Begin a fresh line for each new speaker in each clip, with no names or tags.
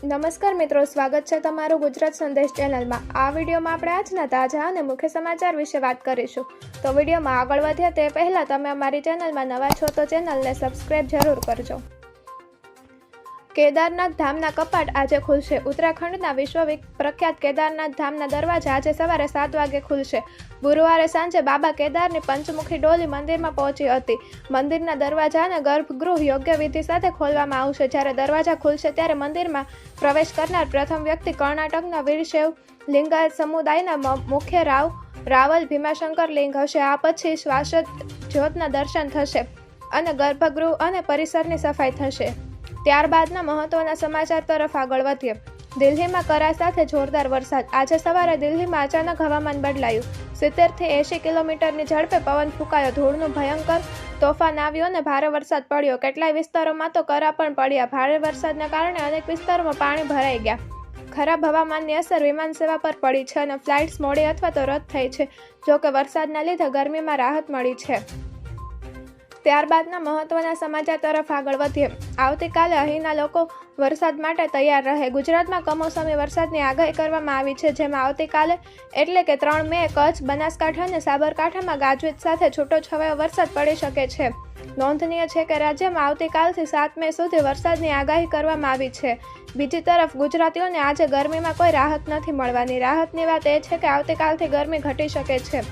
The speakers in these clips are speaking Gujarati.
નમસ્કાર મિત્રો, સ્વાગત છે તમારું ગુજરાત સંદેશ ચેનલમાં। આ વિડીયોમાં આપણે આજના તાજા અને મુખ્ય સમાચાર વિશે વાત કરીશું। તો વિડીયોમાં આગળ વધીએ તે પહેલાં તમે અમારી ચેનલમાં નવા છો તો ચેનલને સબસ્ક્રાઇબ જરૂર કરજો। કેદારનાથ ધામના કપાટ આજે ખુલશે। ઉત્તરાખંડના વિશ્વ પ્રખ્યાત કેદારનાથ ધામના દરવાજા આજે સવારે 7 વાગે ખુલશે। ગુરુવારે સાંજે બાબા કેદારની પંચમુખી ડોલી મંદિરમાં પહોંચી હતી। મંદિરના દરવાજા અને ગર્ભગૃહ યોગ્ય વિધિ સાથે ખોલવામાં આવશે। જ્યારે દરવાજા ખુલશે ત્યારે મંદિરમાં પ્રવેશ કરનાર પ્રથમ વ્યક્તિ કર્ણાટકના વીરશૈવ લિંગાયત સમુદાયના મુખ્ય રાવલ ભીમાશંકર લિંગ હશે। આ પછી શાશ્વત જ્યોતના દર્શન થશે અને ગર્ભગૃહ અને પરિસરની સફાઈ થશે। ત્યારબાદના મહત્વના સમાચાર તરફ આગળ વધીએ। દિલ્હીમાં કરા સાથે જોરદાર વરસાદ। આજે સવારે દિલ્હીમાં અચાનક હવામાન બદલાયું। 70 થી 80 કિલોમીટરની ઝડપે પવન ફૂંકાયો। ધૂળનું ભયંકર તોફાન આવ્યું અને ભારે વરસાદ પડ્યો। કેટલાય વિસ્તારોમાં તો કરા પણ પડ્યા। ભારે વરસાદના કારણે અનેક વિસ્તારોમાં પાણી ભરાઈ ગયા। ખરાબ હવામાનની અસર વિમાન સેવા પર પડી છે અને ફ્લાઇટ્સ મોડી અથવા તો રદ થઈ છે। જોકે વરસાદના લીધે ગરમીમાં રાહત મળી છે। ત્યારબાદના મહત્વના સમાચાર તરફ આગળ વધીએ। આવતીકાલે અહીંના લોકો વરસાદ માટે તૈયાર રહે। ગુજરાતમાં કમોસમી વરસાદની આગાહી કરવામાં આવી છે, જેમાં આવતીકાલે એટલે કે 3 મે કચ્છ, બનાસકાંઠા અને સાબરકાંઠામાં ગાજવીજ સાથે છૂટોછવાયો વરસાદ પડી શકે છે। નોંધનીય છે કે રાજ્યમાં આવતીકાલથી 7 મે સુધી વરસાદની આગાહી કરવામાં આવી છે। બીજી તરફ ગુજરાતીઓને આજે ગરમીમાં કોઈ રાહત નથી મળવાની। રાહતની વાત એ છે કે આવતીકાલથી ગરમી ઘટી શકે છે।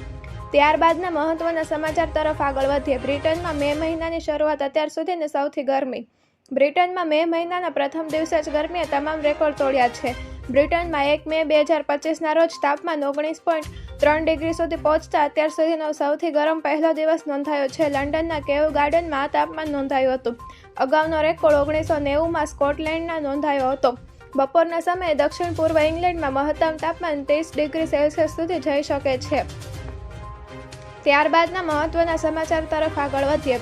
ત્યારબાદના મહત્વના સમાચાર તરફ આગળ વધીએ। બ્રિટનમાં મે મહિનાની શરૂઆત અત્યાર સુધીની સૌથી ગરમી। બ્રિટનમાં મે મહિનાના પ્રથમ દિવસે જ ગરમીએ તમામ રેકોર્ડ તોડ્યા છે। બ્રિટનમાં 1 મે 2025ના રોજ તાપમાન 19.3 ડિગ્રી સુધી પહોંચતા અત્યાર સુધીનો સૌથી ગરમ પહેલો દિવસ નોંધાયો છે। લંડનના કેવ ગાર્ડનમાં આ તાપમાન નોંધાયું હતું। અગાઉનો રેકોર્ડ 1990માં સ્કોટલેન્ડના નોંધાયો હતો। બપોરના સમયે દક્ષિણ પૂર્વ ઇંગ્લેન્ડમાં મહત્તમ તાપમાન 30 ડિગ્રી સેલ્સિયસ સુધી જઈ શકે છે। ત્યારબાદના મહત્વના સમાચાર તરફ આગળ વધીએ।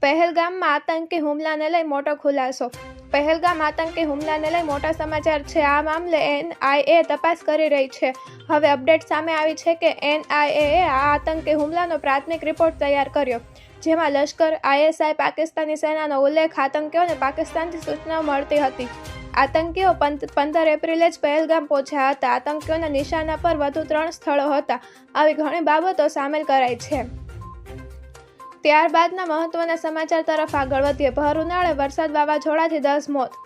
પહેલગામમાં આતંકી હુમલાને લઈ મોટો ખુલાસો। પહેલગામ આતંકી હુમલાને લઈ મોટા સમાચાર છે। આ મામલે NIA તપાસ કરી રહી છે। હવે અપડેટ સામે આવી છે કે NIAએ આ આતંકી હુમલાનો પ્રાથમિક રિપોર્ટ તૈયાર કર્યો, જેમાં લશ્કર, ISI, પાકિસ્તાની સેનાનો ઉલ્લેખ, આતંકીઓને પાકિસ્તાનથી સૂચનાઓ મળતી હતી। આતંકીઓ 15 એપ્રિલે જ પહેલગામ પહોંચ્યા હતા। આતંકીઓના નિશાના પર વધુ 3 સ્થળો હતા। આવી ઘણી બાબતો સામેલ કરાઈ છે। ત્યારબાદના મહત્વના સમાચાર તરફ આગળ વધીએ। ભર ઉનાળે વરસાદ, વાવાઝોડાથી 10 મોત।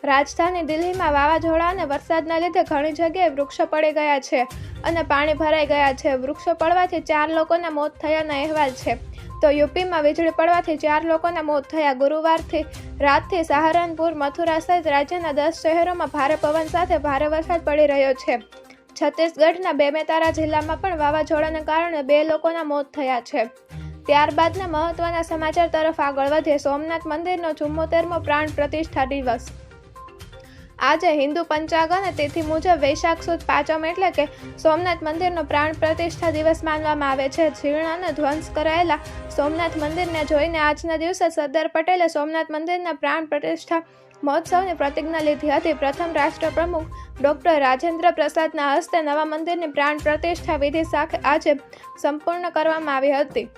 રાજધાની દિલ્હીમાં વાવાઝોડા અને વરસાદના લીધે ઘણી જગ્યાએ વૃક્ષો પડી ગયા છે અને પાણી ભરાઈ ગયા છે। વૃક્ષો પડવાથી 4 લોકોના મોત થયાના અહેવાલ છે, તો યુપીમાં વીજળી પડવાથી 4 લોકોના મોત થયા। ગુરુવારથી રાતથી સહારનપુર, મથુરા સહિત રાજ્યના 10 શહેરોમાં ભારે પવન સાથે ભારે વરસાદ પડી રહ્યો છે। છત્તીસગઢના બેમેતારા જિલ્લામાં પણ વાવાઝોડાને કારણે 2 લોકોના મોત થયા છે। ત્યારબાદના મહત્વના સમાચાર તરફ આગળ વધીએ। સોમનાથ મંદિરનો 74મો પ્રાણ પ્રતિષ્ઠા દિવસ। આજે હિન્દુ પંચાંગ અને તિથિ મુજબ વૈશાખ સુદ પાંચમ એટલે કે સોમનાથ મંદિરનો પ્રાણ પ્રતિષ્ઠા દિવસ માનવામાં આવે છે। જીર્ણ અને ધ્વંસ કરાયેલા સોમનાથ મંદિરને જોઈને આજના દિવસે સરદાર પટેલે સોમનાથ મંદિરના પ્રાણ પ્રતિષ્ઠા મહોત્સવની પ્રતિજ્ઞા લીધી હતી। પ્રથમ રાષ્ટ્રપ્રમુખ ડોક્ટર રાજેન્દ્ર પ્રસાદના હસ્તે નવા મંદિરની પ્રાણ પ્રતિષ્ઠા વિધિ સાથે આજે સંપૂર્ણ કરવામાં આવી હતી।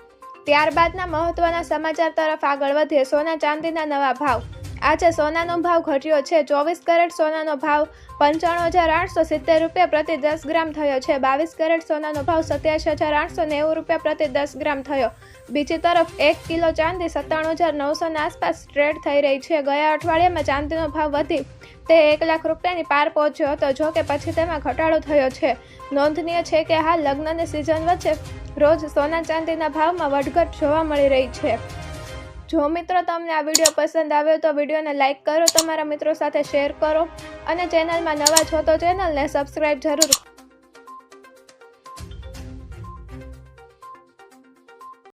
ત્યારબાદના મહત્વના સમાચાર તરફ આગળ વધીએ। સોના ચાંદીના નવા ભાવ। આજે સોનાનો ભાવ ઘટ્યો છે। 24 કેરેટ સોનાનો ભાવ 95,870 રૂપિયા પ્રતિ 10 ગ્રામ થયો છે। 22 કેરેટ સોનાનો ભાવ 87,890 રૂપિયા પ્રતિ 10 ગ્રામ થયો। બીજી તરફ 1 કિલો ચાંદી 97,900 આસપાસ ટ્રેડ થઈ રહી છે। ગયા અઠવાડિયામાં ચાંદીનો ભાવ વધી તે 1 લાખ રૂપિયાની પાર પહોંચ્યો હતો, જો કે પછી તેમાં ઘટાડો થયો છે। નોંધનીય છે કે હાલ લગ્નની સિઝન વચ્ચે રોજ સોના ચાંદીના ભાવમાં વધઘટ જોવા મળી રહી છે। જો મિત્રો તમને આ વિડીયો પસંદ આવ્યો તો વિડીયોને લાઇક કરો, તમારા મિત્રો સાથે શેર કરો અને ચેનલમાં નવા છો તો ચેનલને સબસ્ક્રાઇબ જરૂર